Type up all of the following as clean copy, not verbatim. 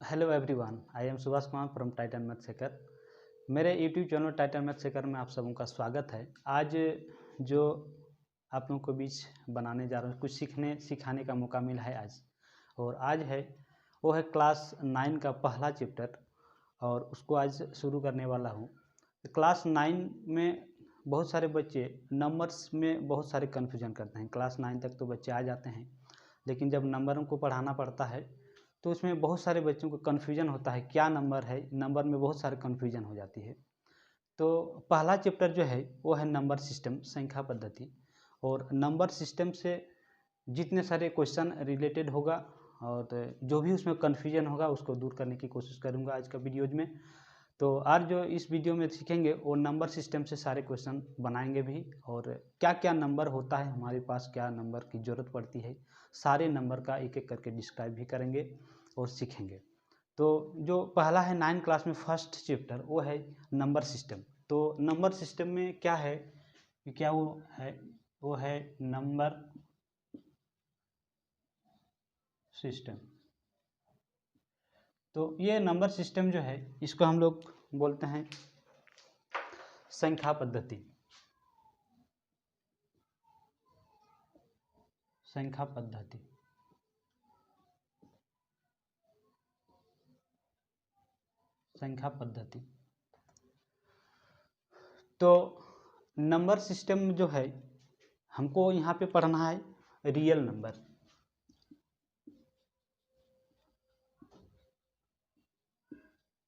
Hello everyone, I am Subhash Kumar from Titan Math Hacker. मेरे YouTube channel Titan Math Hacker में आप सबों का स्वागत है। आज जो आप लोगों को बीच बनाने जा रहा हूँ, कुछ सिखाने का मौका मिला है आज। और आज है वो है क्लास 9 का पहला चैप्टर और उसको आज शुरू करने वाला हूँ। क्लास 9 में बहुत सारे बच्चे नंबर्स में बहुत सारे कन्फ्यूजन करते हैं। क्लास 9 तक तो बच्चे आ जाते हैं, लेकिन जब नंबरों को पढ़ाना पड़ता है तो उसमें बहुत सारे बच्चों को कन्फ्यूजन होता है, क्या नंबर है। नंबर में बहुत सारे कन्फ्यूजन हो जाती है। तो पहला चैप्टर जो है वो है नंबर सिस्टम, संख्या पद्धति। और नंबर सिस्टम से जितने सारे क्वेश्चन रिलेटेड होगा और जो भी उसमें कन्फ्यूजन होगा उसको दूर करने की कोशिश करूँगा आज का वीडियोज में। तो आज जो इस वीडियो में सीखेंगे वो नंबर सिस्टम से सारे क्वेश्चन बनाएंगे भी, और क्या क्या नंबर होता है हमारे पास, क्या नंबर की ज़रूरत पड़ती है, सारे नंबर का एक एक करके डिस्क्राइब भी करेंगे और सीखेंगे। तो जो पहला है 9 क्लास में फर्स्ट चैप्टर वो है नंबर सिस्टम। तो नंबर सिस्टम में क्या है, क्या वो है नंबर सिस्टम। तो ये नंबर सिस्टम जो है इसको हम लोग बोलते हैं संख्या पद्धति। संख्या पद्धति संख्या पद्धति। तो नंबर सिस्टम जो है हमको यहाँ पे पढ़ना है रियल नंबर।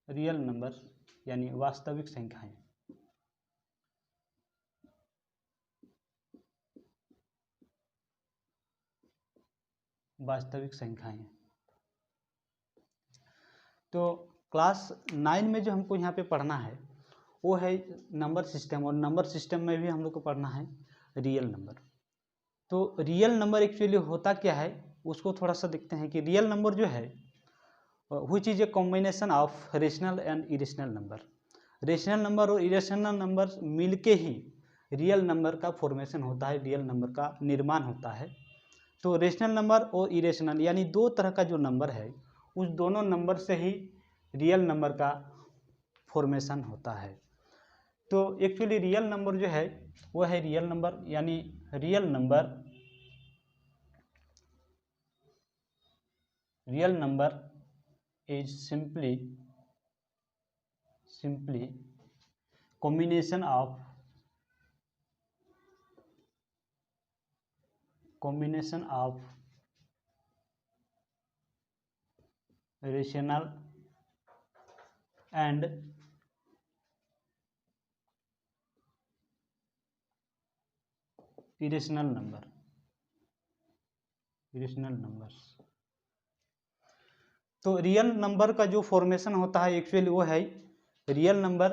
रियल नंबर यानी वास्तविक संख्याएं। वास्तविक संख्याएं। तो क्लास 9 में जो हमको यहाँ पे पढ़ना है वो है नंबर सिस्टम, और नंबर सिस्टम में भी हम लोग को पढ़ना है रियल नंबर। तो रियल नंबर एक्चुअली होता क्या है उसको थोड़ा सा देखते हैं कि रियल नंबर जो है which is a combination of rational and irrational number. Rational number और इरेशनल नंबर मिलके ही रियल नंबर का फॉर्मेशन होता है, रियल नंबर का निर्माण होता है। तो रेशनल नंबर और इरेशनल यानी दो तरह का जो नंबर है उस दोनों नंबर से ही रियल नंबर का फॉर्मेशन होता है। तो एक्चुअली रियल नंबर जो है वो है रियल नंबर, यानी real number is simply combination of rational and irrational numbers। तो रियल नंबर का जो फॉर्मेशन होता है एक्चुअली वो है रियल नंबर,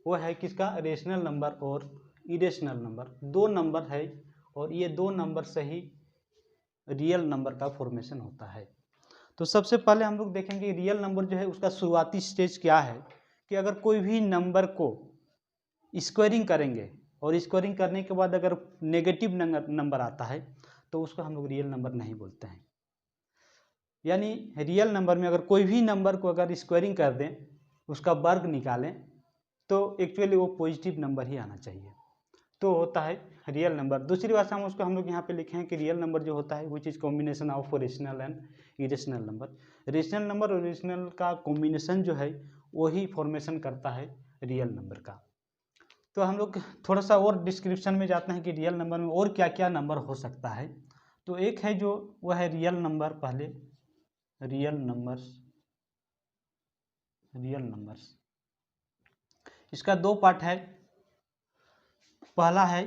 वो है किसका, रेशनल नंबर और इरेशनल नंबर। दो नंबर है और ये दो नंबर से ही रियल नंबर का फॉर्मेशन होता है। तो सबसे पहले हम लोग देखेंगे रियल नंबर जो है उसका शुरुआती स्टेज क्या है, कि अगर कोई भी नंबर को स्क्वायरिंग करेंगे और स्क्वायरिंग करने के बाद अगर नेगेटिव नंबर आता है तो उसको हम लोग रियल नंबर नहीं बोलते हैं। यानी रियल नंबर में अगर कोई भी नंबर को अगर स्क्वायरिंग कर दें, उसका वर्ग निकालें, तो एक्चुअली वो पॉजिटिव नंबर ही आना चाहिए, तो होता है रियल नंबर। दूसरी भाषा में उसको हम लोग यहाँ पे लिखे हैं कि रियल नंबर जो होता है which is combination of rational and irrational number. Rational number और इरेशनल का कॉम्बिनेशन जो है वही फॉर्मेशन करता है रियल नंबर का। तो हम लोग थोड़ा सा और डिस्क्रिप्शन में जाते हैं कि रियल नंबर में और क्या क्या नंबर हो सकता है। तो एक है जो वह है रियल नंबर, पहले रियल नंबर्स। इसका दो पार्ट है। पहला है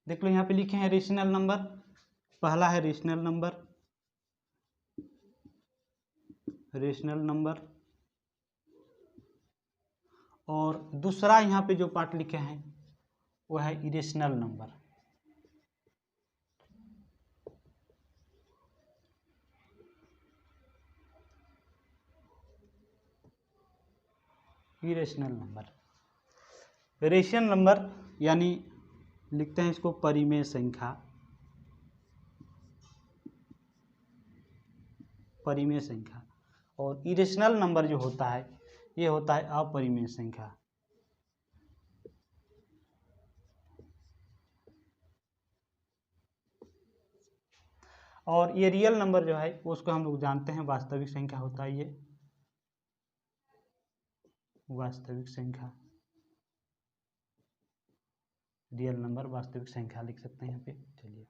देख लो यहाँ पे लिखे हैं रेशनल नंबर। पहला है रेशनल नंबर और दूसरा यहाँ पे जो पार्ट लिखे हैं वो है irrational number. Irrational number, rational number यानी लिखते हैं इसको परिमेय संख्या। परिमेय संख्या, और इरेशनल नंबर जो होता है ये होता है अपरिमेय संख्या। और ये रियल नंबर जो है उसको हम लोग जानते हैं वास्तविक संख्या होता है, ये वास्तविक संख्या, रियल नंबर वास्तविक संख्या लिख सकते हैं यहाँ पे। चलिए,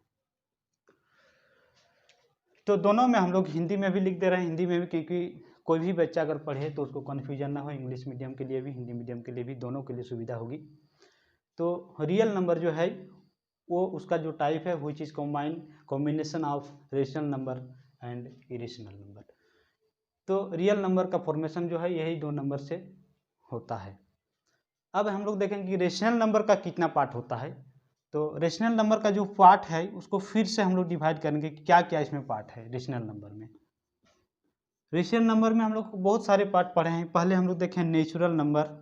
तो दोनों में हम लोग हिंदी में भी लिख दे रहे हैं, हिंदी में भी, क्योंकि कोई भी बच्चा अगर पढ़े तो उसको कन्फ्यूजन ना हो, इंग्लिश मीडियम के लिए भी हिंदी मीडियम के लिए भी, दोनों के लिए सुविधा होगी। तो रियल नंबर जो है वो उसका जो टाइप है which is combination of rational number and irrational number. तो रियल नंबर का फॉर्मेशन जो है यही दो नंबर से होता है। अब हम लोग देखेंगे कि रेशनल नंबर का कितना पार्ट होता है। तो रेशनल नंबर का जो पार्ट है उसको फिर से हम लोग डिवाइड करेंगे कि क्या क्या इसमें पार्ट है रेशनल नंबर में। रेशनल नंबर में हम लोग बहुत सारे पार्ट पढ़े हैं। पहले हम लोग देखें नेचुरल नंबर,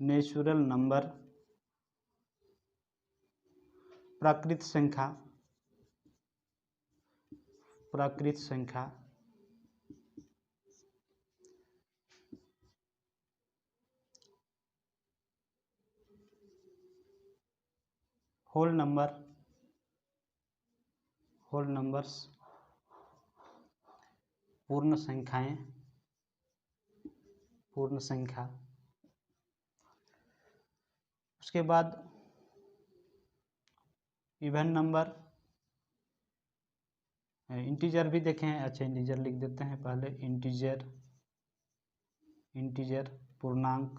नेचुरल नंबर, प्राकृत संख्या, प्राकृत संख्या, होल नंबर, होल नंबर्स, पूर्ण संख्याएं, पूर्ण संख्या। उसके बाद इवन नंबर, इंटीजर भी देखें। अच्छा, इंटीजर लिख देते हैं पहले, इंटीजर, इंटीजर पूर्णांक,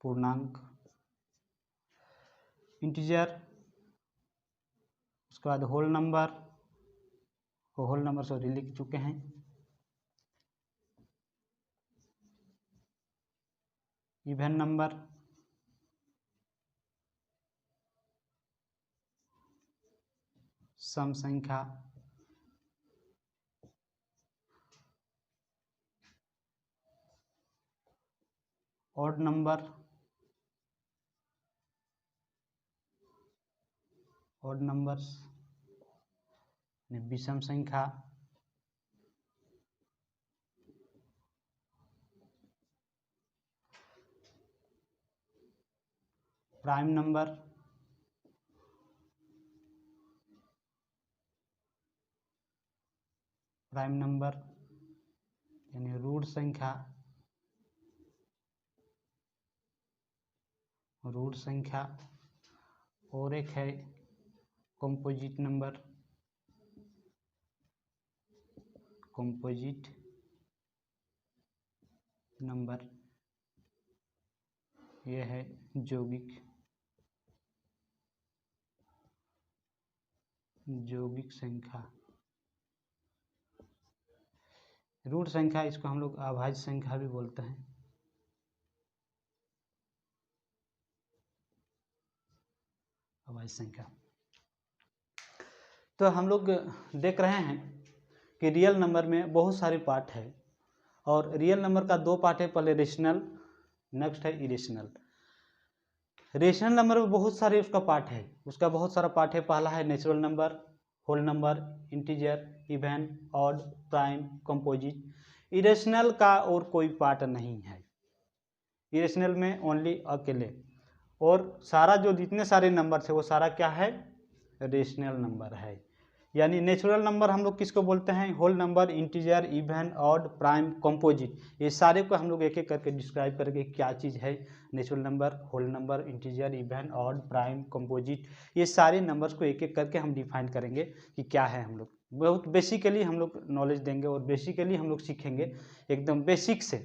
पूर्णांक इंटीजर। उसके बाद whole number, whole number sorry लिख चुके हैं। इवन नंबर, सम संख्या, ऑड नंबर, ऑड नंबर्स, विषम संख्या, प्राइम नंबर, प्राइम नंबर यानी रूट संख्या, रूट संख्या। और एक है कंपोजिट नंबर, कंपोजिट नंबर, यह है यौगिक, यौगिक संख्या। रूट संख्या, इसको हम लोग अभाज्य संख्या भी बोलते हैं, अभाज्य संख्या। तो हम लोग देख रहे हैं कि रियल नंबर में बहुत सारे पार्ट है, और रियल नंबर का दो पार्ट है, पहले रेशनल, नेक्स्ट है इरेशनल। रेशनल नंबर में बहुत सारे उसका पार्ट है, उसका बहुत सारा पार्ट है। पहला है natural number, whole number, integer, even, odd, prime, composite. Irrational का और कोई पार्ट नहीं है, इरेशनल में ओनली अकेले, और सारा जो जितने सारे नंबर है वो सारा क्या है, रेशनल नंबर है। यानी नेचुरल नंबर हम लोग किसको बोलते हैं, whole number, integer, even, odd, prime, composite. ये सारे को हम लोग एक एक करके डिस्क्राइब करेंगे क्या चीज़ है natural number, whole number, integer, even, odd, prime, composite. ये सारे नंबर्स को एक एक करके हम डिफाइन करेंगे कि क्या है। हम लोग बहुत बेसिकली हम लोग नॉलेज देंगे, और बेसिकली हम लोग सीखेंगे एकदम बेसिक से,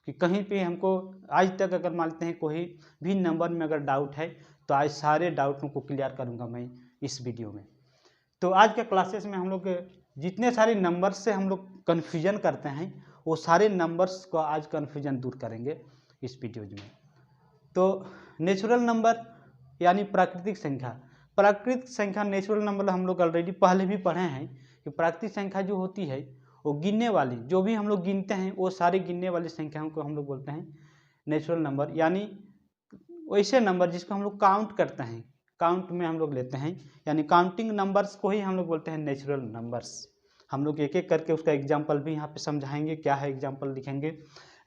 कि कहीं पे हमको आज तक अगर मानते हैं कोई भी नंबर में अगर डाउट है तो आज सारे डाउटों को क्लियर करूँगा मैं इस वीडियो में। तो आज के क्लासेस में हम लोग जितने सारे नंबर्स से हम लोग कन्फ्यूजन करते हैं वो सारे नंबर्स को आज कन्फ्यूजन दूर करेंगे इस वीडियो में। तो नेचुरल नंबर यानी प्राकृतिक संख्या, प्राकृतिक संख्या नेचुरल नंबर हम लोग ऑलरेडी पहले भी पढ़े हैं कि प्राकृतिक संख्या जो होती है वो गिनने वाली, जो भी हम लोग गिनते हैं वो सारे गिनने वाली संख्याओं को हम लोग बोलते हैं नेचुरल नंबर। यानी वैसे नंबर जिसको हम लोग काउंट करते हैं, काउंट में हम लोग लेते हैं, यानी काउंटिंग नंबर्स को ही हम लोग बोलते हैं नेचुरल नंबर्स। हम लोग एक एक करके उसका एग्जाम्पल भी यहाँ पे समझाएंगे, क्या है एग्जाम्पल लिखेंगे।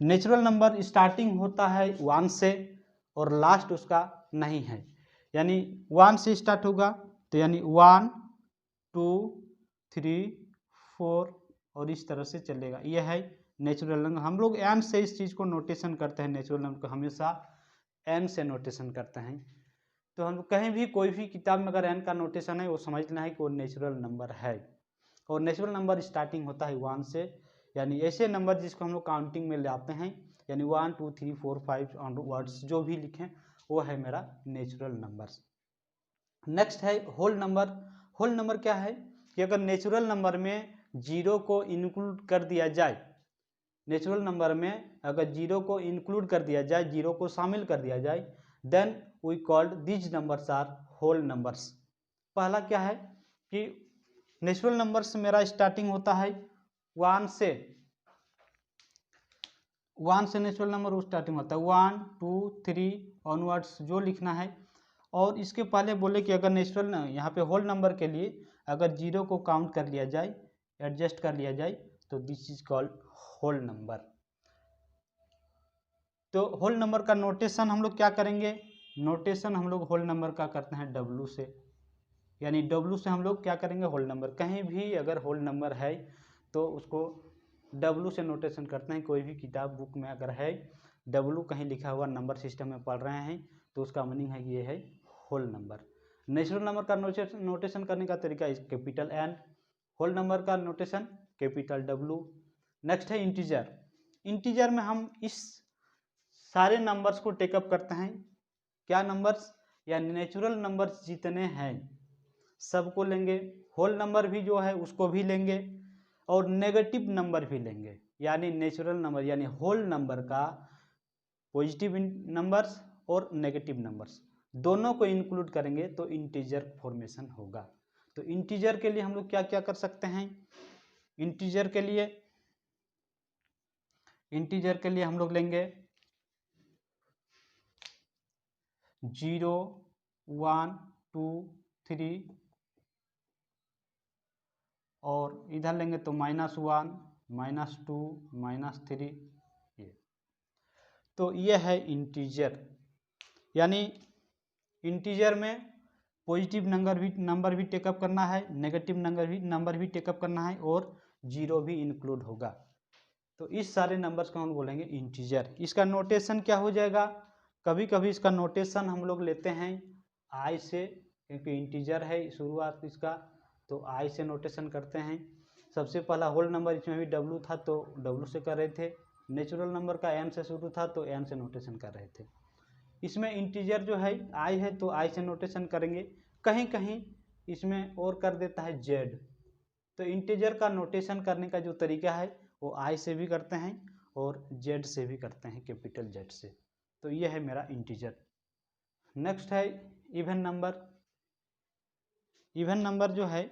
नेचुरल नंबर स्टार्टिंग होता है 1 से और लास्ट उसका नहीं है, यानी 1 से स्टार्ट होगा तो यानी 1 2 3 4 और इस तरह से चलेगा, यह है नेचुरल नंबर। हम लोग एन से इस चीज़ को नोटेशन करते हैं, नेचुरल नंबर को हमेशा एन से नोटेशन करते हैं। तो हम कहीं भी कोई भी किताब में अगर एन का नोटेशन है वो समझना है कि वो नेचुरल नंबर है। और नेचुरल नंबर स्टार्टिंग होता है 1 से, यानी ऐसे नंबर जिसको हम लोग काउंटिंग में लाते हैं, यानी 1 2 3 4 5 वर्ड्स जो भी लिखें वो है मेरा नेचुरल नंबर्स। नेक्स्ट है होल नंबर। होल नंबर क्या है कि अगर नेचुरल नंबर में जीरो को इंक्लूड कर दिया जाए, नेचुरल नंबर में अगर जीरो को इंक्लूड कर दिया जाए, जीरो को शामिल कर दिया जाए, then we called this numbers are whole numbers. पहला क्या है कि नेचुरल नंबर्स मेरा स्टार्टिंग होता है 1 से, 1 से नेचुरल नंबर वो स्टार्टिंग होता है 1 2 3 ऑनवर्ड्स जो लिखना है। और इसके पहले बोले कि अगर नेचुरल यहाँ पे होल नंबर के लिए अगर जीरो को काउंट कर लिया जाए, एडजस्ट कर लिया जाए, तो this is called whole number. तो होल नंबर का नोटेशन हम लोग क्या करेंगे, नोटेशन हम लोग होल नंबर का करते हैं डब्लू से, यानी डब्लू से हम लोग क्या करेंगे होल नंबर, कहीं भी अगर होल नंबर है तो उसको डब्लू से नोटेशन करते हैं। कोई भी किताब बुक में अगर है डब्लू कहीं लिखा हुआ नंबर सिस्टम में पढ़ रहे हैं तो उसका मीनिंग है कि ये है होल नंबर। नेचुरल नंबर का नोटेशन करने का तरीका इस कैपिटल एन, होल नंबर का नोटेशन कैपिटल डब्लू। नेक्स्ट है इंटीजर। इंटीजर में हम इस सारे नंबर्स को टेकअप करते हैं, क्या नंबर्स, यानी नेचुरल नंबर्स जितने हैं सबको लेंगे, होल नंबर भी जो है उसको भी लेंगे और नेगेटिव नंबर भी लेंगे, यानी नेचुरल नंबर यानी होल नंबर का पॉजिटिव नंबर्स और नेगेटिव नंबर्स दोनों को इंक्लूड करेंगे तो इंटीजर फॉर्मेशन होगा। तो इंटीजर के लिए हम लोग क्या क्या कर सकते हैं, इंटीजर के लिए हम लोग लेंगे 0 1 2 3 और इधर लेंगे तो -1 -2 -3, ये तो ये है इंटीजर। यानी इंटीजर में पॉजिटिव नंबर भी टेकअप करना है, नेगेटिव नंबर भी टेकअप करना है और जीरो भी इंक्लूड होगा। तो इस सारे नंबर्स को हम बोलेंगे इंटीजर। इसका नोटेशन क्या हो जाएगा, कभी कभी इसका नोटेशन हम लोग लेते हैं आई से, क्योंकि इंटीजर है शुरुआत इसका, तो आई से नोटेशन करते हैं। सबसे पहला होल नंबर इसमें भी डब्लू था तो डब्लू से कर रहे थे, नेचुरल नंबर का एन से शुरू था तो एन से नोटेशन कर रहे थे। इसमें इंटीजर जो है आई है तो आई से नोटेशन करेंगे, कहीं कहीं इसमें और कर देता है जेड। तो इंटीजर का नोटेशन करने का जो तरीका है वो आई से भी करते हैं और जेड से भी करते हैं, कैपिटल जेड से। तो ये है मेरा इंटीजर। नेक्स्ट है इवन नंबर। इवन नंबर जो है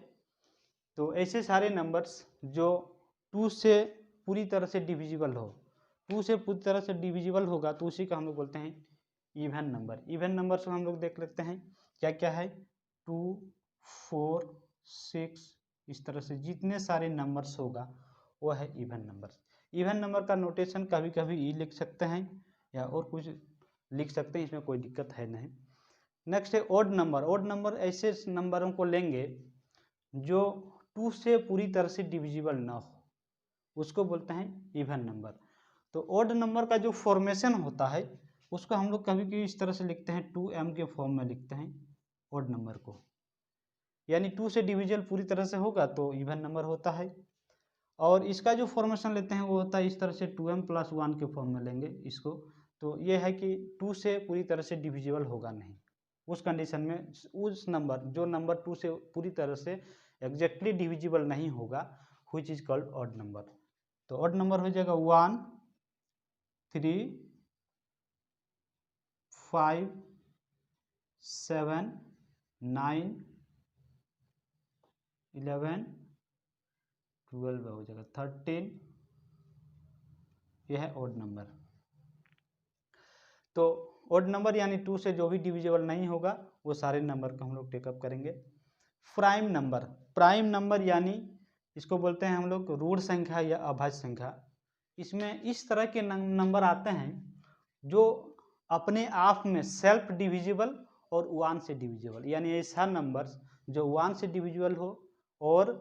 तो ऐसे सारे नंबर्स जो 2 से पूरी तरह से डिविजिबल हो, 2 से पूरी तरह से डिविजिबल होगा तो उसी का हम लोग बोलते हैं इवन नंबर। इवन नंबर से हम लोग देख लेते हैं क्या क्या है, 2 4 6, इस तरह से जितने सारे नंबर्स होगा वो है इवन नंबर। इवन नंबर का नोटेशन कभी कभी ई लिख सकते हैं या और कुछ लिख सकते हैं, इसमें कोई दिक्कत है नहीं। नेक्स्ट है ओड नंबर। ओड नंबर ऐसे नंबरों को लेंगे जो 2 से पूरी तरह से डिविजिबल ना हो, उसको बोलते हैं इवन नंबर। तो ओड नंबर का जो फॉर्मेशन होता है उसको हम लोग कभी कभी इस तरह से लिखते हैं, 2m के फॉर्म में लिखते हैं ओड नंबर को, यानी 2 से डिविजल पूरी तरह से होगा तो इवन नंबर होता है। और इसका जो फॉर्मेशन लेते हैं वो होता है इस तरह से 2m + 1 के फॉर्म में लेंगे इसको। तो ये है कि 2 से पूरी तरह से डिविजिबल होगा नहीं, उस कंडीशन में उस नंबर जो नंबर 2 से पूरी तरह से एग्जैक्टली डिविजिबल नहीं होगा, which is called odd number. तो ऑड नंबर हो जाएगा 1 3 5 7 9 11 12 हो जाएगा 13, यह है ऑड नंबर। तो ओड नंबर यानी 2 से जो भी डिविजिबल नहीं होगा वो सारे नंबर को हम लोग टेकअप करेंगे। प्राइम नंबर, प्राइम नंबर यानी इसको बोलते हैं हम लोग रूढ़ संख्या या अभाज्य संख्या। इसमें इस तरह के नंबर आते हैं जो अपने आप में सेल्फ डिविजिबल और 1 से डिविजिबल, यानी ऐसा नंबर जो 1 से डिविजिबल हो और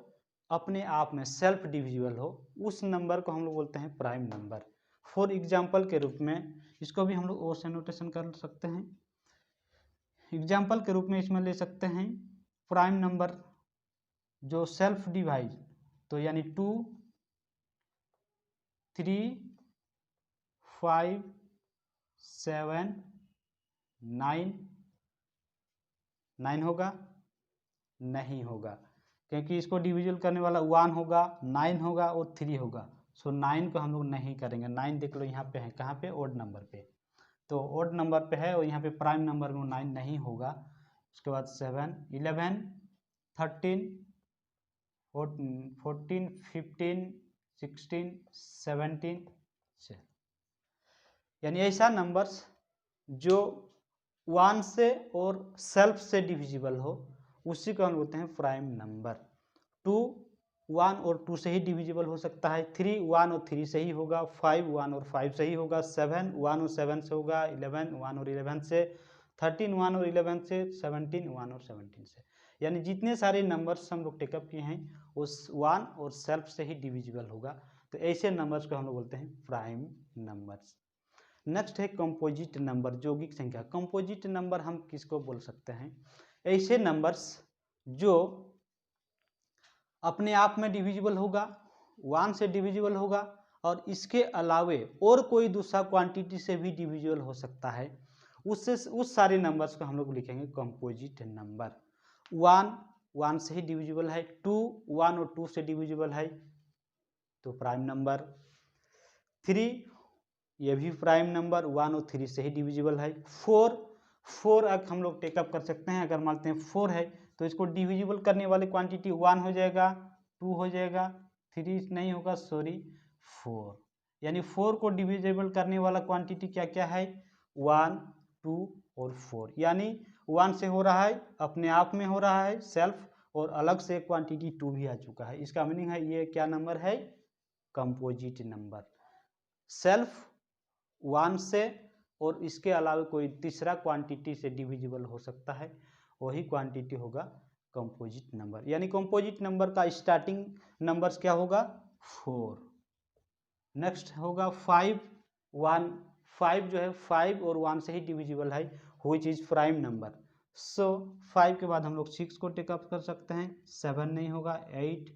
अपने आप में सेल्फ डिविजिबल हो, उस नंबर को हम लोग बोलते हैं प्राइम नंबर। फॉर एग्जाम्पल के रूप में इसको भी हम लोग ओ से नोटेशन कर सकते हैं। एग्जाम्पल के रूप में इसमें ले सकते हैं प्राइम नंबर जो सेल्फ डिवाइड, तो यानी 2, 3, 5, 7, 9 होगा? नहीं होगा, क्योंकि इसको डिविजिबल करने वाला 1 होगा, 9 होगा और 3 होगा। सो 9 को हम लोग नहीं करेंगे। 9 देख लो यहाँ पे है, कहाँ पे? ओड नंबर पे। तो ओड नंबर पे है और यहाँ पे प्राइम नंबर में 9 नहीं होगा। उसके बाद 7, 11, 13, 14, 15, 16, 17, यानी ऐसा नंबर्स जो 1 से और सेल्फ से डिविजिबल हो, उसी को हम बोलते हैं प्राइम नंबर। 2 1 और 2 से ही डिविजिबल हो सकता है, 3 1 और 3 से ही होगा, 5 1 और 5 से ही होगा, 7 1 और 7 से होगा, 11 1 और 11 से, 13 1 और 11 से, 17 1 और 17 से। यानी जितने सारे नंबर्स हम लोग टेकअप किए हैं उस 1 और सेल्फ से ही डिविजिबल होगा। तो ऐसे नंबर्स को हम लोग बोलते हैं प्राइम नंबर्स। नेक्स्ट है कंपोजिट नंबर, यौगिक संख्या। कंपोजिट नंबर हम किसको बोल सकते हैं? ऐसे नंबर्स जो अपने आप में डिविजिबल होगा, 1 से डिविजिबल होगा और इसके अलावे और कोई दूसरा क्वांटिटी से भी डिविजिबल हो सकता है, उससे उस सारे नंबर्स को हम लोग लिखेंगे कंपोजिट नंबर। 1 से ही डिविजिबल है, 2 1 और 2 से डिविजिबल है तो प्राइम नंबर, 3 ये भी प्राइम नंबर, 1 और 3 से ही डिविजिबल है। 4 हम लोग टेकअप कर सकते हैं। अगर मानते हैं 4 है तो इसको डिविजिबल करने वाले क्वांटिटी 1 हो जाएगा, 2 हो जाएगा, 3 नहीं होगा, सॉरी 4। यानी 4 को डिविजिबल करने वाला क्वांटिटी क्या क्या है? 1 2 और 4। यानी 1 से हो रहा है, अपने आप में हो रहा है सेल्फ, और अलग से क्वांटिटी 2 भी आ चुका है। इसका मीनिंग है ये क्या नंबर है? Composite number. सेल्फ 1 से और इसके अलावा कोई तीसरा क्वांटिटी से डिविजिबल हो सकता है, वही क्वांटिटी होगा कंपोजिट नंबर। यानी कंपोजिट नंबर का स्टार्टिंग नंबर्स क्या होगा? 4। नेक्स्ट होगा 5 1, 5 जो है 5 और 1 से ही डिविजिबल है, व्हिच इज प्राइम नंबर। सो 5 के बाद हम लोग 6 को टेकअप कर सकते हैं, 7 नहीं होगा, 8।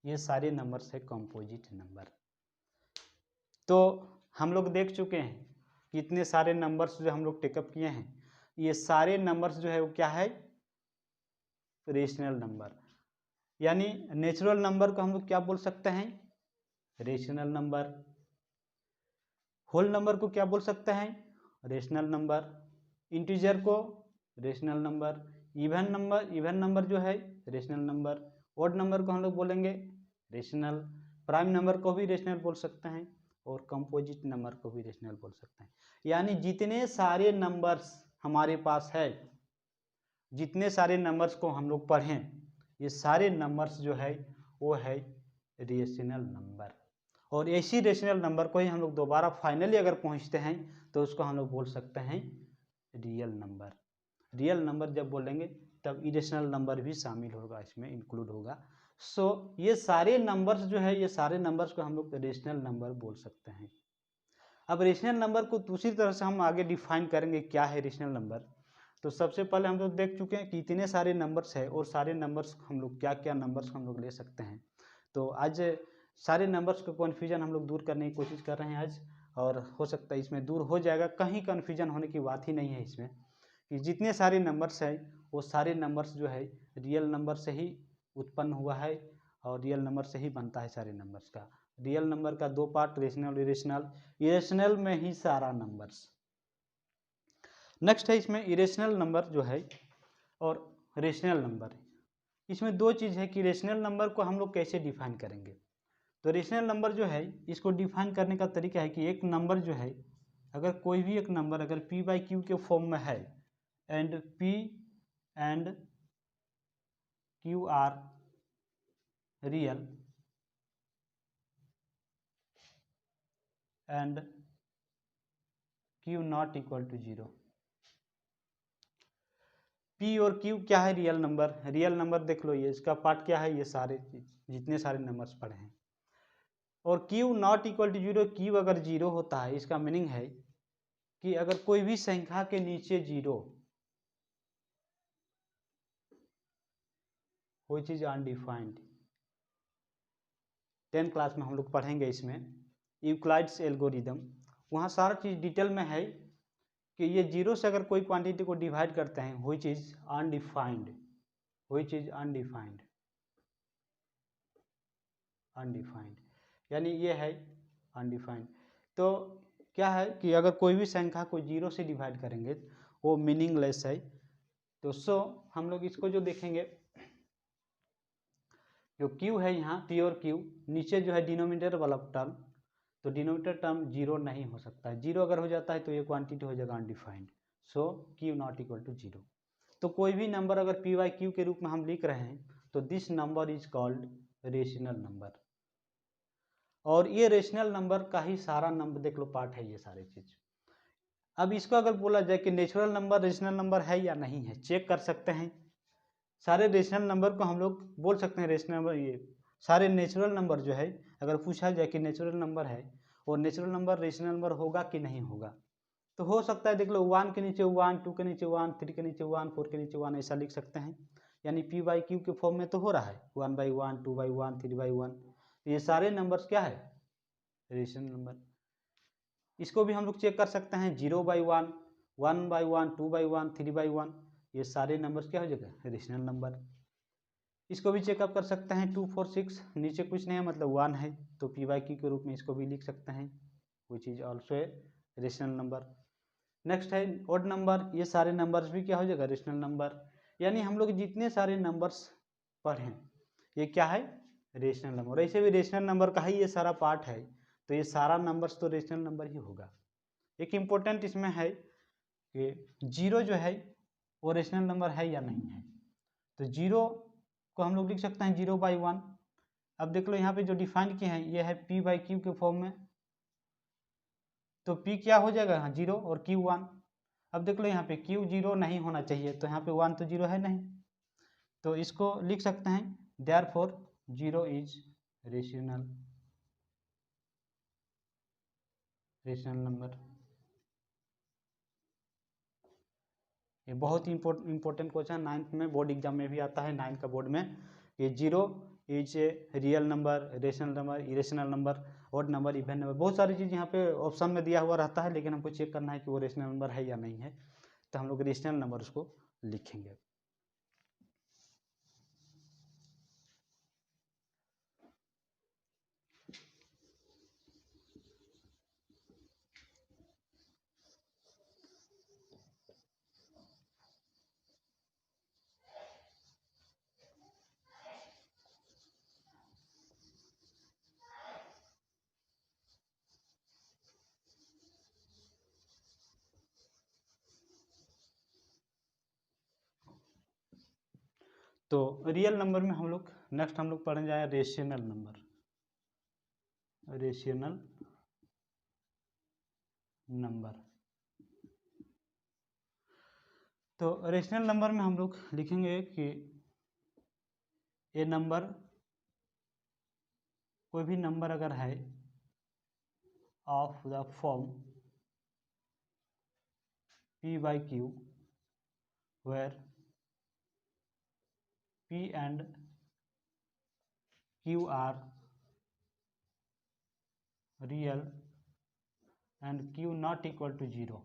ये सारे नंबर्स है कंपोजिट नंबर। तो हम लोग देख चुके हैं कितने सारे नंबर्स जो हम लोग टेकअप किए हैं। ये सारे नंबर्स जो है वो क्या है? Rational number. यानी नेचुरल नंबर को हम लोग क्या बोल सकते हैं? Rational number. होल नंबर को क्या बोल सकते हैं? Rational number. इंटीजर को रेशनल नंबर। इवन नंबर जो है रेशनल नंबर। ऑड नंबर को हम लोग बोलेंगे रेशनल। प्राइम नंबर को भी रेशनल बोल सकते हैं और कंपोजिट नंबर को भी रेशनल बोल सकते हैं। यानी जितने सारे नंबर्स हमारे पास है, जितने सारे नंबर्स को हम लोग पढ़ें, ये सारे नंबर्स जो है वो है रेशनल नंबर। और ऐसी रेशनल नंबर को ही हम लोग दोबारा फाइनली अगर पहुंचते हैं तो उसको हम लोग बोल सकते हैं रियल नंबर। रियल नंबर जब बोलेंगे तब इरेशनल नंबर भी शामिल होगा, इसमें इंक्लूड होगा। सो ये सारे नंबर्स जो है, ये सारे नंबर्स को हम लोग रेशनल नंबर बोल सकते हैं। अब रेशनल नंबर को दूसरी तरह से हम आगे डिफाइन करेंगे क्या है रेशनल नंबर। तो सबसे पहले हम लोग देख चुके हैं कि इतने सारे नंबर्स है और सारे नंबर्स हम लोग क्या क्या नंबर्स हम लोग ले सकते हैं। तो आज सारे नंबर्स का कन्फ्यूजन हम लोग दूर करने की कोशिश कर रहे हैं आज, और हो सकता है इसमें दूर हो जाएगा। कहीं कन्फ्यूजन होने की बात ही नहीं है इसमें, कि जितने सारे नंबर्स हैं वो सारे नंबर्स जो है रियल नंबर से ही उत्पन्न हुआ है और रियल नंबर से ही बनता है सारे नंबर्स का। रियल नंबर का 2 पार्ट, रेशनल और इरेशनल। इरेशनल में ही सारा नंबर्स। नेक्स्ट है इसमें इरेशनल नंबर जो है और रेशनल नंबर। इसमें 2 चीज़ है कि रेशनल नंबर को हम लोग कैसे डिफाइन करेंगे। तो रेशनल नंबर जो है इसको डिफाइन करने का तरीका है कि एक नंबर जो है अगर कोई भी एक नंबर अगर p बाई क्यू के फॉर्म में है and p and q are real and q not equal to 0, p और q क्या है? Real number. रियल नंबर देख लो, ये इसका पार्ट क्या है? ये सारे जितने सारे नंबर्स पढ़े हैं। और q not equal to 0, q अगर 0 होता है इसका मीनिंग है कि अगर कोई भी संख्या के नीचे 0, कोई चीज अनडिफाइंड, 10th क्लास में हम लोग पढ़ेंगे इसमें यूक्लाइड्स एल्गोरिदम, वहाँ सारा चीज़ डिटेल में है कि ये 0 से अगर कोई क्वांटिटी को डिवाइड करते हैं which is undefined, which is undefined, undefined यानी ये है अनडिफाइंड। तो क्या है कि अगर कोई भी संख्या को 0 से डिवाइड करेंगे वो मीनिंगलेस है। तो सो हम लोग इसको जो देखेंगे, जो q है यहाँ प्योर q, नीचे जो है डिनोमिनेटर वाला टर्म, तो डिनोमिनेटर टर्म 0 नहीं हो सकता है। 0 अगर हो जाता है तो ये क्वांटिटी हो जाएगा undefined. So q not equal to 0। तो कोई भी नंबर अगर p बाई क्यू के रूप में हम लिख रहे हैं तो this number is called rational number. और ये रेशनल नंबर का ही सारा नंबर देख लो पार्ट है ये सारी चीज। अब इसको अगर बोला जाए कि नेचुरल नंबर रेशनल नंबर है या नहीं है, चेक कर सकते हैं। सारे रेशनल नंबर को हम लोग बोल सकते हैं रेशनल नंबर। ये सारे नेचुरल नंबर जो है अगर पूछा जाए कि नेचुरल नंबर है और नेचुरल नंबर रेशनल नंबर होगा कि नहीं होगा, तो हो सकता है देख लो 1 के नीचे 1, 2 के नीचे 1, 3 के नीचे 1, 4 के नीचे 1, ऐसा लिख सकते हैं। यानी p बाई क्यू के फॉर्म में तो हो रहा है 1 बाई 1, 2 बाई 1, 3 बाई 1। ये सारे नंबर्स क्या है? Rational number. इसको भी हम लोग चेक कर सकते हैं 0 बाई 1, 1 बाई 1, 2 बाई 1, 3 बाई 1, ये सारे नंबर्स क्या हो जाएगा? Rational number. इसको भी चेकअप कर सकते हैं 2, 4, 6, नीचे कुछ नहीं है मतलब 1 है, तो p बाई क्यू के रूप में इसको भी लिख सकते हैं, which is also a rational number. Next है ऑड नंबर, ये सारे नंबर्स भी क्या हो जाएगा? Rational number. यानी हम लोग जितने सारे नंबर्स पढ़ें ये क्या है? Rational number. और ऐसे भी रेशनल नंबर का ही ये सारा पार्ट है, तो ये सारा नंबर्स तो रेशनल नंबर ही होगा। एक इम्पोर्टेंट इसमें है कि 0 जो है वो रेशनल नंबर है या नहीं है। तो 0 को हम लोग लिख सकते हैं 0 बाई 1। अब देख लो यहाँ पे जो डिफाइन किए हैं ये है p बाई क्यू के फॉर्म में, तो p क्या हो जाएगा यहाँ 0 और q 1। अब देख लो यहाँ पे q 0 नहीं होना चाहिए, तो यहाँ पे 1 तो 0 है नहीं, तो इसको लिख सकते हैं देयरफॉर 0 इज रेशनल नंबर। ये बहुत ही इंपॉर्टेंट क्वेश्चन 9th में बोर्ड एग्जाम में भी आता है, 9th का बोर्ड में। ये 0 is a real number, rational number, irrational number, odd number, even number, बहुत सारी चीज़ यहाँ पे ऑप्शन में दिया हुआ रहता है, लेकिन हमको चेक करना है कि वो रेशनल नंबर है या नहीं है, तो हम लोग रेशनल नंबर उसको लिखेंगे। तो रियल नंबर में हम लोग नेक्स्ट हम लोग पढ़ने जाए रेशनल नंबर। रेशनल नंबर, तो रेशनल नंबर में हम लोग लिखेंगे कि ये नंबर, कोई भी नंबर अगर है of the form p by Q where p and q are real and q not equal to 0,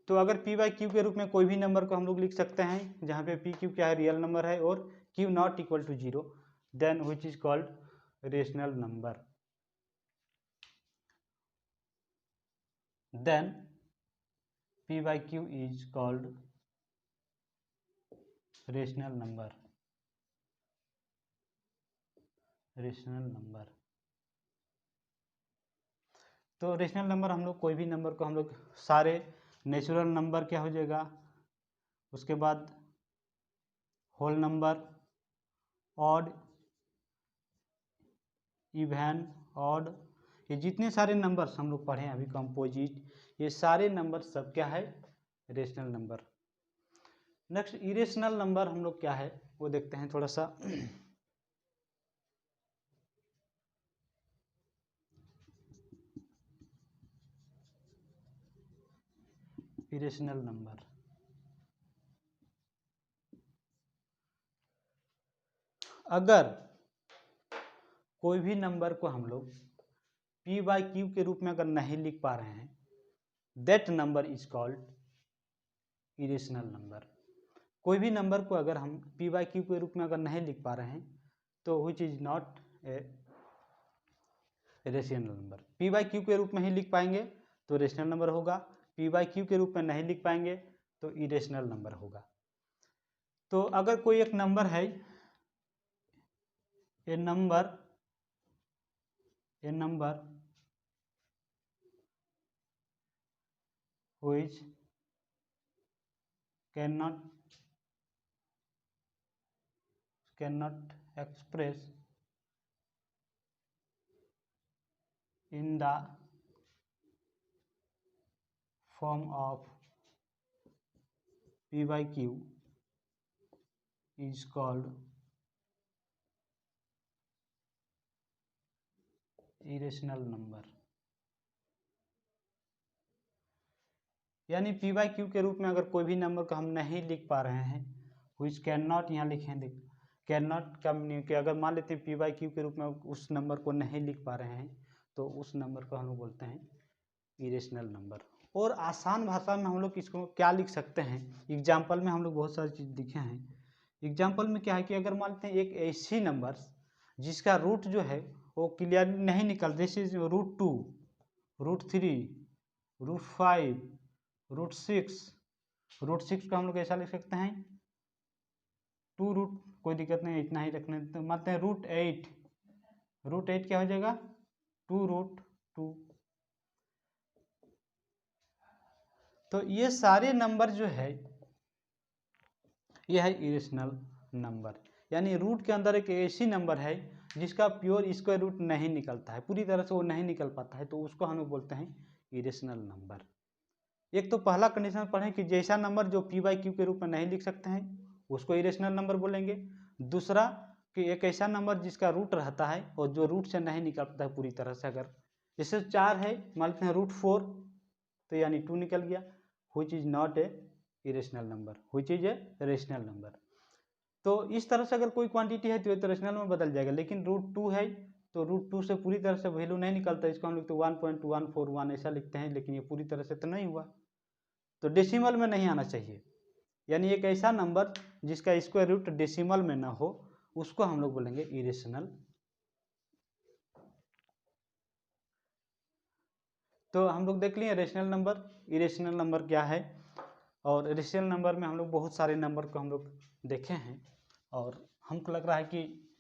तो अगर p बाई क्यू के रूप में कोई भी नंबर को हम लोग लिख सकते हैं जहाँ पे p क्यू क्या है? रियल नंबर है और q not equal to 0, then which is called rational number. Then p by q is called rational number. Rational number. तो रेशनल नंबर हम लोग कोई भी नंबर को हम लोग सारे नेचुरल नंबर क्या हो जाएगा, उसके बाद whole number, odd, even, odd, ये जितने सारे नंबर्स हम लोग पढ़े हैं अभी, कंपोजिट, ये सारे नंबर सब क्या है, rational number. Next irrational number हम लोग क्या है वो देखते हैं थोड़ा सा। इरेशनल नंबर, अगर कोई भी नंबर को हम लोग p बाई क्यू के रूप में अगर नहीं लिख पा रहे हैं, that number is called irrational number. कोई भी नंबर को अगर हम p बाई क्यू के रूप में अगर नहीं लिख पा रहे हैं तो which is not a rational number. p by q के रूप में ही लिख पाएंगे तो रेशनल नंबर होगा, p बाई क्यू के रूप में नहीं लिख पाएंगे तो इरेशनल नंबर होगा। तो अगर कोई एक नंबर है, ए number which cannot express in the form of p by q is called irrational number। यानी p बाई क्यू के रूप में अगर कोई भी नंबर को हम नहीं लिख पा रहे हैं, which cannot, यहाँ लिखें देख, कैनॉट कम्युनिकेट, अगर मान लेते हैं p बाई क्यू के रूप में उस नंबर को नहीं लिख पा रहे हैं तो उस नंबर को हम लोग बोलते हैं इरेशनल नंबर। और आसान भाषा में हम लोग इसको क्या लिख सकते हैं, एग्जाम्पल में हम लोग बहुत सारी चीज़ लिखे हैं। एग्जाम्पल में क्या है कि अगर मान लेते हैं एक ऐसी नंबर जिसका रूट जो है वो क्लियरली नहीं निकल, जैसे √2, √3, √5, √6, √6 को हम लोग ऐसा लिख सकते हैं 2 रूट, कोई दिक्कत नहीं, इतना ही रखने देते हैं। मानते हैं √8, √8 क्या हो जाएगा 2√2। तो ये सारे नंबर जो है ये है इरेशनल नंबर। यानी रूट के अंदर एक ऐसी नंबर है जिसका प्योर स्क्वायर रूट नहीं निकलता है, पूरी तरह से वो नहीं निकल पाता है, तो उसको हम लोग बोलते हैं इरेशनल नंबर। एक तो पहला कंडीशन पढ़ें कि जैसा नंबर जो p बाई क्यू के रूप में नहीं लिख सकते हैं उसको इरेशनल नंबर बोलेंगे। दूसरा कि एक ऐसा नंबर जिसका रूट रहता है और जो रूट से नहीं निकल पाता है पूरी तरह से, अगर जैसे 4 है, मान लेते हैं √4, तो यानी 2 निकल गया, which is not a irrational number, which is a rational number। तो इस तरह से अगर कोई क्वांटिटी है तो ये तो रेशनल में बदल जाएगा, लेकिन √2 है तो √2 से पूरी तरह से वैल्यू नहीं निकलता, इसको हम लोग तो 1.141 ऐसा लिखते हैं, लेकिन ये पूरी तरह से तो नहीं हुआ, तो डेसिमल में नहीं आना चाहिए। यानी एक ऐसा नंबर जिसका स्क्वायर रूट डेसिमल में ना हो उसको हम लोग बोलेंगे इरेशनल। तो हम लोग देख लिए रेशनल नंबर, इरेशनल नंबर क्या है, और रेशनल नंबर में हम लोग बहुत सारे नंबर को हम लोग देखे हैं और हमको लग रहा है कि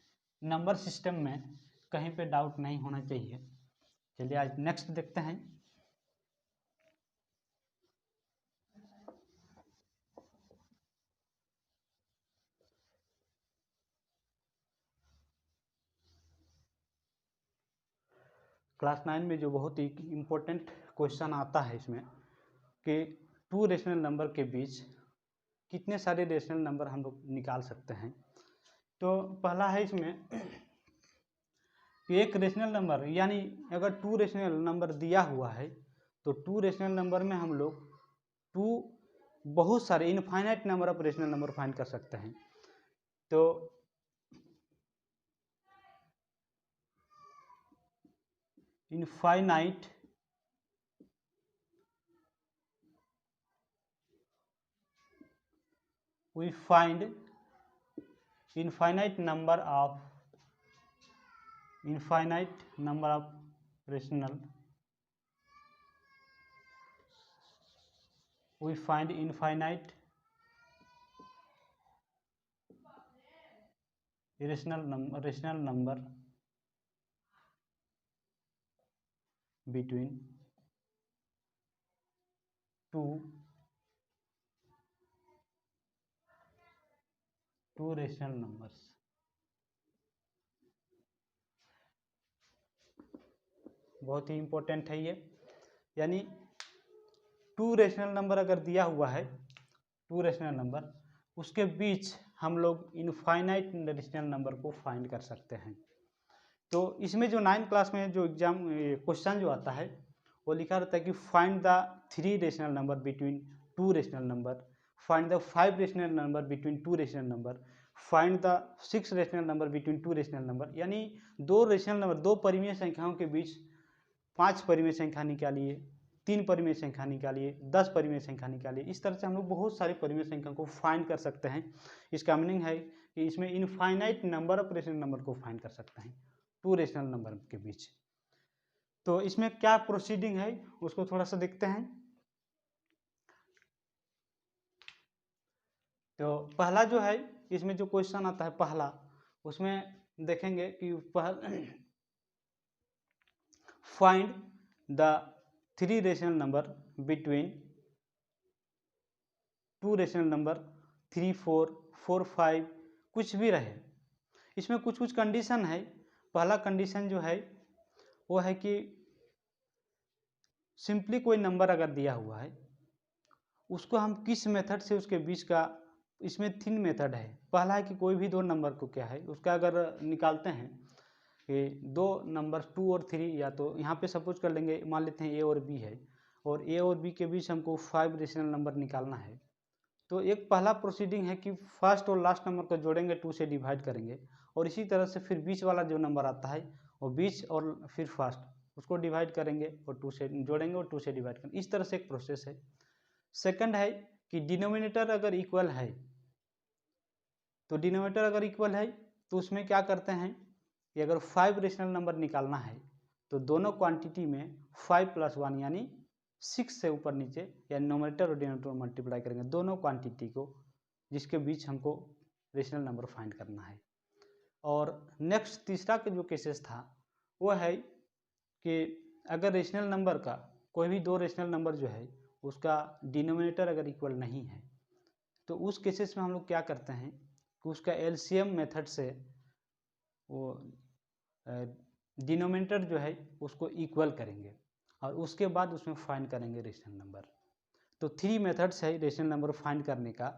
नंबर सिस्टम में कहीं पे डाउट नहीं होना चाहिए। चलिए आज नेक्स्ट देखते हैं। क्लास 9 में जो बहुत ही इम्पोर्टेंट क्वेश्चन आता है इसमें कि 2 रेशनल नंबर के बीच कितने सारे रेशनल नंबर हम लोग निकाल सकते हैं। तो पहला है इसमें कि एक रेशनल नंबर, यानी अगर 2 रेशनल नंबर दिया हुआ है तो 2 रेशनल नंबर में हम लोग 2 बहुत सारे infinite number of rational number find कर सकते हैं। तो infinite we find infinite number of rational, we find infinite rational number between two rational numbers. बहुत ही इंपॉर्टेंट है ये, यानी टू रेशनल नंबर अगर दिया हुआ है, टू रेशनल नंबर, उसके बीच हम लोग इनफाइनाइट रेशनल नंबर को फाइंड कर सकते हैं। तो इसमें जो 9th क्लास में जो एग्जाम क्वेश्चन जो आता है वो लिखा रहता है कि find the 3 rational number between 2 rational number, find the 5 rational number between 2 rational number, find the 6 rational number between 2 rational number. यानी 2 रेशनल नंबर, 2 परिमेय संख्याओं के बीच 5 परिमेय संख्या निकालिए, 3 परिमेय संख्या निकालिए, 10 परिमेय संख्या निकालिए। इस तरह से हम लोग बहुत सारी परिमेय संख्या को फाइंड कर सकते हैं। इसका मीनिंग है कि इसमें infinite number of rational number को फाइंड कर सकते हैं 2 रेशनल नंबर के बीच। तो इसमें क्या प्रोसीडिंग है उसको थोड़ा सा देखते हैं। तो पहला जो है, इसमें जो क्वेश्चन आता है पहला, उसमें देखेंगे कि find the 3 rational number between 2 rational number 3, 4, 4, 5 कुछ भी रहे। इसमें कुछ कुछ कंडीशन है। पहला कंडीशन जो है वो है कि सिंपली कोई नंबर अगर दिया हुआ है उसको हम किस मेथड से उसके बीच का, इसमें 3 मेथड है। पहला है कि कोई भी 2 नंबर को क्या है उसका अगर निकालते हैं कि 2 नंबर 2 और 3, या तो यहाँ पे सपोज कर लेंगे, मान लेते हैं ए और बी है और ए और बी के बीच हमको 5 रेशनल नंबर निकालना है। तो एक पहला प्रोसीडिंग है कि फर्स्ट और लास्ट नंबर को जोड़ेंगे, 2 से डिवाइड करेंगे, और इसी तरह से फिर बीच वाला जो नंबर आता है वो बीच और फिर फर्स्ट उसको डिवाइड करेंगे और 2 से जोड़ेंगे और 2 से डिवाइड करेंगे। इस तरह से एक प्रोसेस है। सेकंड है कि डिनोमिनेटर अगर इक्वल है, तो डिनोमिनेटर अगर इक्वल है तो उसमें क्या करते हैं कि अगर 5 रेशनल नंबर निकालना है तो दोनों क्वांटिटी में 5 + 1 यानी 6 से ऊपर नीचे, यानी नोमिनेटर और डिनोमिनेटर मल्टीप्लाई करेंगे दोनों क्वांटिटी को, जिसके बीच हमको रेशनल नंबर फाइंड करना है। और नेक्स्ट तीसरा का जो केसेस था वो है कि अगर रेशनल नंबर का कोई भी 2 रेशनल नंबर जो है उसका डिनोमिनेटर अगर इक्वल नहीं है तो उस केसेस में हम लोग क्या करते हैं कि उसका एलसीएम मेथड से वो डिनोमिनेटर जो है उसको इक्वल करेंगे और उसके बाद उसमें फाइंड करेंगे रेशनल नंबर। तो 3 मेथड्स है रेशनल नंबर फाइंड करने का।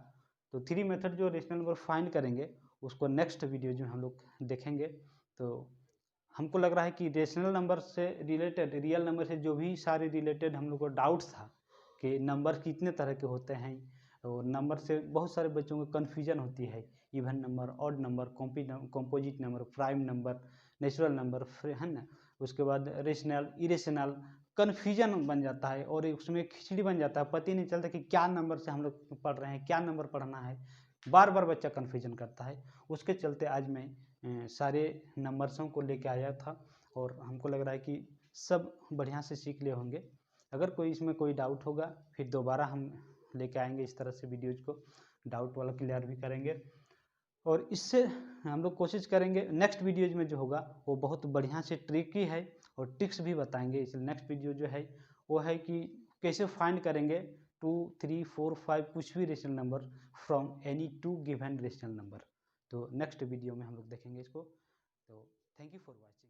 तो 3 मेथड जो रेशनल नंबर फाइंड करेंगे उसको नेक्स्ट वीडियो जो हम लोग देखेंगे। तो हमको लग रहा है कि रेशनल नंबर से रिलेटेड, रियल नंबर से जो भी सारे रिलेटेड हम लोग को डाउट्स था कि नंबर कितने तरह के होते हैं, और नंबर से बहुत सारे बच्चों को कन्फ्यूजन होती है, even number, odd number, composite number, prime number, natural number, है ना, उसके बाद रेशनल, इरेशनल, कन्फ्यूजन बन जाता है और उसमें खिचड़ी बन जाता है। पता ही नहीं चलता कि क्या नंबर से हम लोग पढ़ रहे हैं, क्या नंबर पढ़ना है, बार बार बच्चा कन्फ्यूजन करता है। उसके चलते आज मैं सारे नंबर्सों को लेके आया था और हमको लग रहा है कि सब बढ़िया से सीख लिए होंगे। अगर कोई इसमें कोई डाउट होगा फिर दोबारा हम लेके आएंगे इस तरह से वीडियोज़ को, डाउट वाला क्लियर भी करेंगे। और इससे हम लोग कोशिश करेंगे नेक्स्ट वीडियोज में जो होगा वो बहुत बढ़िया से ट्रिकी है और ट्रिक्स भी बताएंगे। इसलिए नेक्स्ट वीडियो जो है वो है कि कैसे फाइंड करेंगे 2, 3, 4, 5 कुछ भी rational number from any 2 given rational number. तो नेक्स्ट वीडियो में हम लोग देखेंगे इसको। तो थैंक यू फॉर वॉचिंग।